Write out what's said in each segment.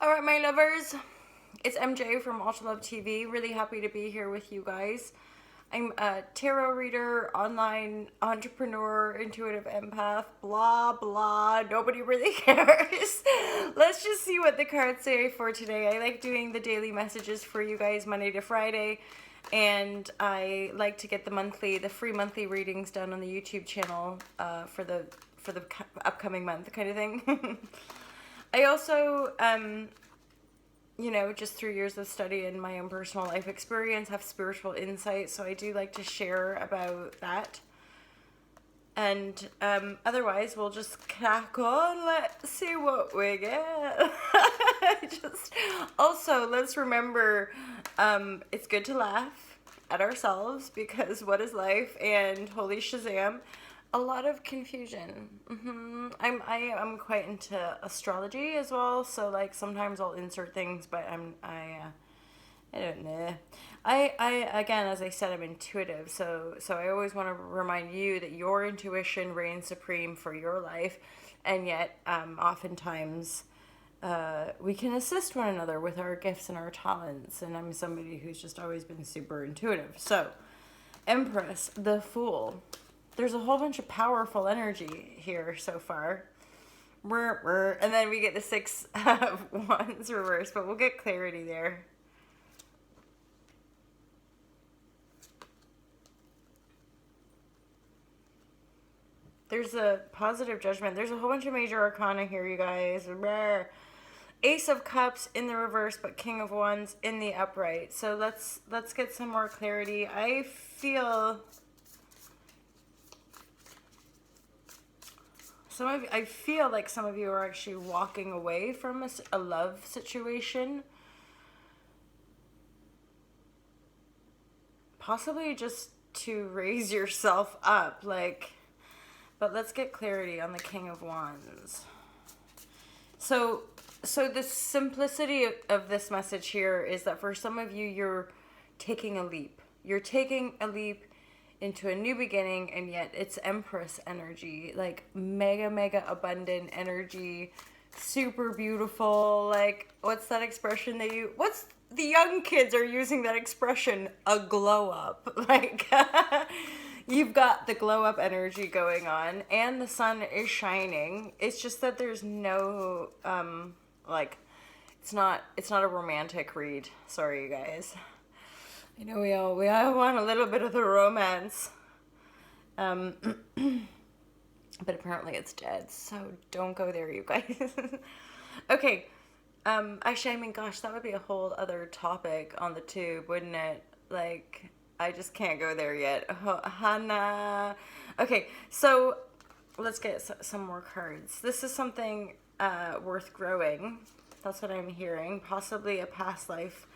All right, my lovers, it's MJ from Ultra Love TV. Really happy to be here with you guys. I'm a tarot reader, online entrepreneur, intuitive empath, blah blah. Nobody really cares. Let's just see what the cards say for today. I like doing the daily messages for you guys Monday to Friday, and I like to get the free monthly readings done on the YouTube channel for the upcoming month, kind of thing. I also, just through years of study and my own personal life experience, have spiritual insight. So I do like to share about that. And otherwise, we'll just crack on. Let's see what we get. just Also, let's remember, it's good to laugh at ourselves because what is life? And holy Shazam, a lot of confusion. I'm quite into astrology as well, so like sometimes I'll insert things, but I don't know. I again, as I said, I'm intuitive, so I always want to remind you that your intuition reigns supreme for your life, and yet oftentimes we can assist one another with our gifts and our talents. And I'm somebody who's just always been super intuitive. So, Empress, the Fool. There's a whole bunch of powerful energy here so far. And then we get the Six of Wands reversed, but we'll get clarity there. There's a positive judgment. There's a whole bunch of major arcana here, you guys. Ace of Cups in the reverse, but King of Wands in the upright. So let's get some more clarity. I feel like some of you are actually walking away from a love situation. Possibly just to raise yourself up, but let's get clarity on the King of Wands. So the simplicity of this message here is that for some of you, you're taking a leap. You're taking a leap into a new beginning, and yet it's Empress energy, like mega abundant energy, super beautiful. Like, what's that expression what's the young kids are using that expression, a glow up. Like you've got the glow up energy going on, and the sun is shining. It's just that there's no it's not a romantic read. Sorry, you guys. I know we all want a little bit of the romance. But apparently it's dead, so don't go there, you guys. Okay. Actually, I mean, gosh, that would be a whole other topic on the tube, wouldn't it? Like, I just can't go there yet. Hannah. Okay, so let's get some more cards. This is something worth growing. That's what I'm hearing. Possibly a past life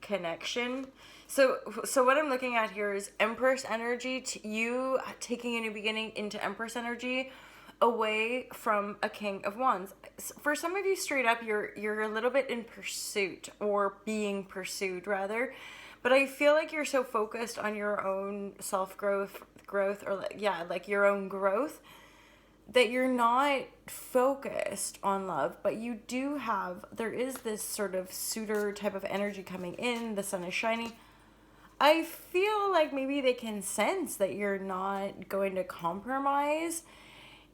connection. So what I'm looking at here is Empress energy, you taking a new beginning into Empress energy, away from a King of Wands. For some of you, straight up, you're a little bit in pursuit, or being pursued rather. But I feel like you're so focused on your own growth, or like your own growth, that you're not focused on love. But there is this sort of suitor type of energy coming in. The sun is shining. I feel like maybe they can sense that you're not going to compromise,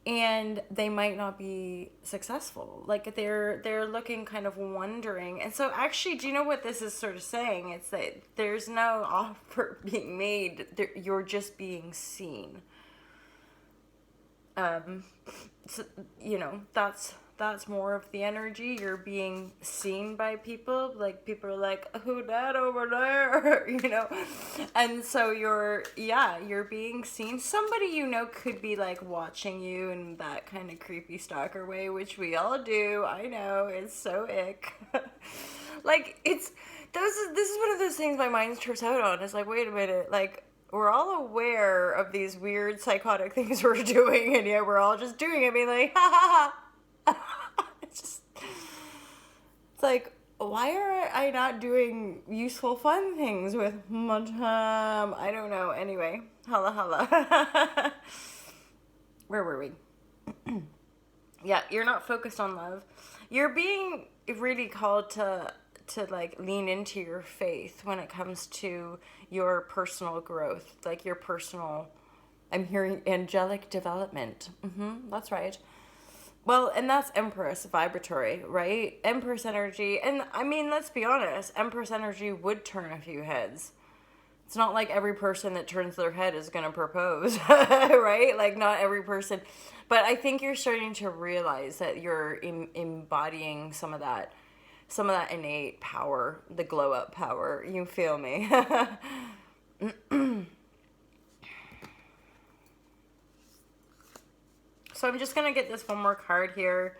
and they might not be successful. Like they're looking, kind of wondering. And so actually, do you know what this is sort of saying? It's that there's no offer being made. You're just being seen. So, that's more of the energy. You're being seen by people. Like, people are like, who that over there? And so you're being seen. Somebody could be like watching you in that kind of creepy stalker way, which we all do. I know, it's so ick. Like, this is one of those things my mind trips out on. It's like, wait a minute, like, we're all aware of these weird psychotic things we're doing, and yet we're all just doing it, being like, ha ha ha. It's like, why are I not doing useful, fun things with my time? I don't know. Anyway, holla holla. Where were we? Yeah, you're not focused on love. you're being really called to like lean into your faith when it comes to your personal growth, like your personal, I'm hearing angelic development. That's right. Well, and that's Empress vibratory, right? Empress energy. And I mean, let's be honest, Empress energy would turn a few heads. It's not like every person that turns their head is going to propose, right? Like, not every person. But I think you're starting to realize that you're embodying some of that innate power, the glow up power. You feel me? So I'm just going to get this one more card here.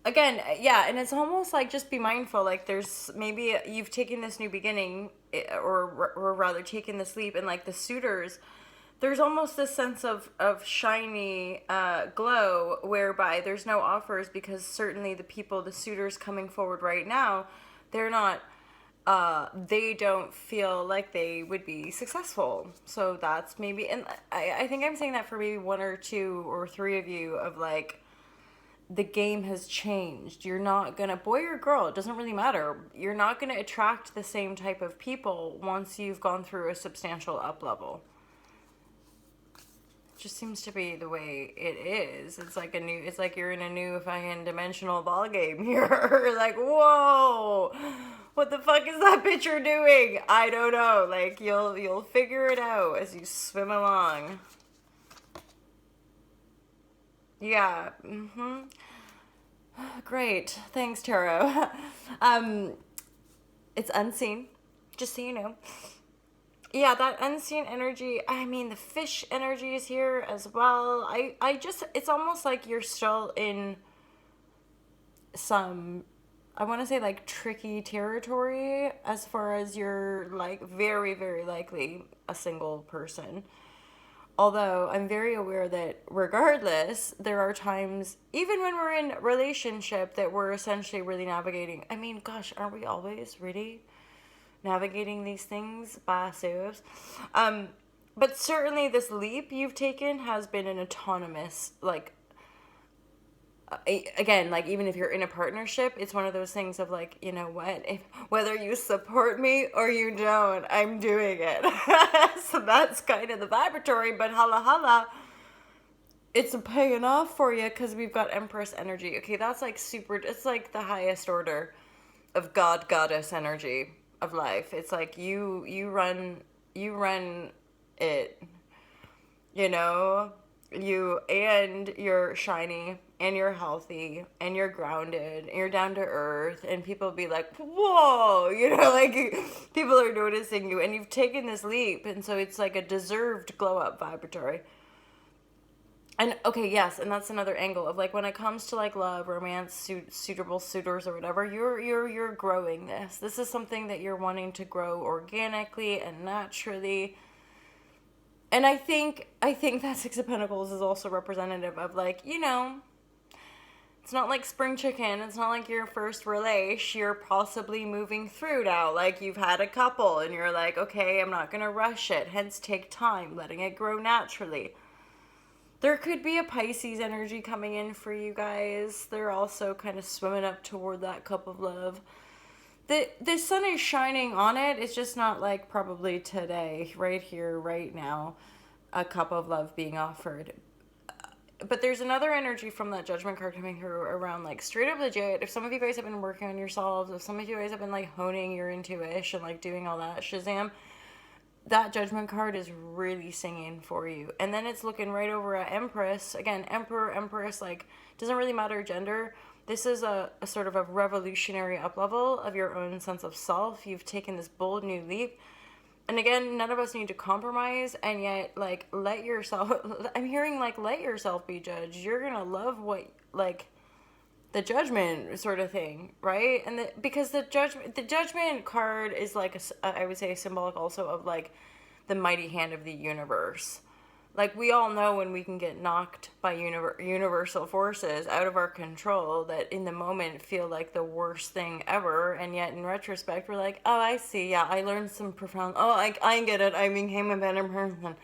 Again, yeah, and it's almost like just be mindful. Like there's maybe you've taken this new beginning, or rather taken this leap, and like the suitors, there's almost this sense of shiny glow whereby there's no offers because certainly the people, the suitors coming forward right now, they're not, they don't feel like they would be successful. So that's maybe, and I think I'm saying that for maybe one or two or three of you of like, the game has changed. You're not gonna, boy or girl, it doesn't really matter. You're not gonna attract the same type of people once you've gone through a substantial up level. It just seems to be the way it is. It's like it's like you're in a new fucking dimensional ball game here. Like, whoa, what the fuck is that picture doing? I don't know. Like you'll figure it out as you swim along. Yeah. Great. Thanks, Tarot. It's unseen, just so you know. Yeah, that unseen energy, I mean, the fish energy is here as well. I just, it's almost like you're still in some, I want to say like tricky territory as far as you're like very, very likely a single person. Although I'm very aware that regardless, there are times, even when we're in a relationship, that we're essentially really navigating. I mean, gosh, aren't we always really navigating these things by ourselves? But certainly this leap you've taken has been an autonomous, like, again, like even if you're in a partnership, it's one of those things of like, you know what, if whether you support me or you don't, I'm doing it. So that's kind of the vibratory, but holla, it's paying off for you because we've got Empress energy. Okay, that's like super, it's like the highest order of goddess energy of life. It's like you run it, you know, you're shiny and you're healthy and you're grounded and you're down to earth, and people be like, whoa, you know, like people are noticing you and you've taken this leap, and so it's like a deserved glow up vibratory. And okay, yes, and that's another angle of like when it comes to like love, romance, suitable suitors or whatever, you're growing this. This is something that you're wanting to grow organically and naturally. And I think that Six of Pentacles is also representative of like, you know, it's not like spring chicken. It's not like your first relation. You're possibly moving through now. Like you've had a couple and you're like, okay, I'm not going to rush it. Hence take time, letting it grow naturally. There could be a Pisces energy coming in for you guys. They're also kind of swimming up toward that cup of love. The sun is shining on it. It's just not like probably today, right here, right now, a cup of love being offered. But there's another energy from that Judgment card coming through around like straight up legit. If some of you guys have been working on yourselves, if some of you guys have been like honing your intuition, like doing all that Shazam, that Judgment card is really singing for you. And then it's looking right over at Empress. Again, Emperor, Empress, like doesn't really matter gender. This is a sort of a revolutionary up level of your own sense of self. You've taken this bold new leap. And again, none of us need to compromise, and yet, like, let yourself, I'm hearing, like, let yourself be judged. You're gonna love what, like, the Judgment sort of thing, right? And because the Judgment card is, like, I would say symbolic also of, like, the mighty hand of the universe. Like, we all know when we can get knocked by universal forces out of our control that in the moment feel like the worst thing ever. And yet, in retrospect, we're like, oh, I see. Yeah, I learned some profound... Oh, I get it. I became a better person.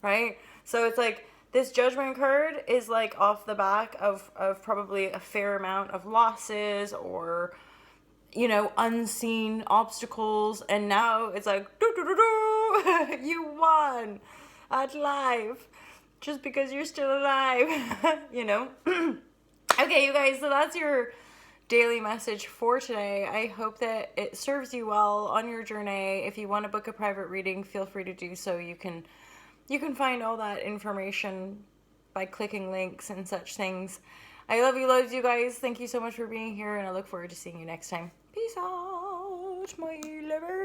Right? So it's like this Judgment card is like off the back of probably a fair amount of losses or, you know, unseen obstacles. And now it's like, you won at life just because you're still alive, you know? Okay, you guys, so that's your daily message for today. I hope that it serves you well on your journey. If you want to book a private reading, feel free to do so. You can find all that information by clicking links and such things. I love you loads, you guys. Thank you so much for being here, and I look forward to seeing you next time. Peace out, my lovers.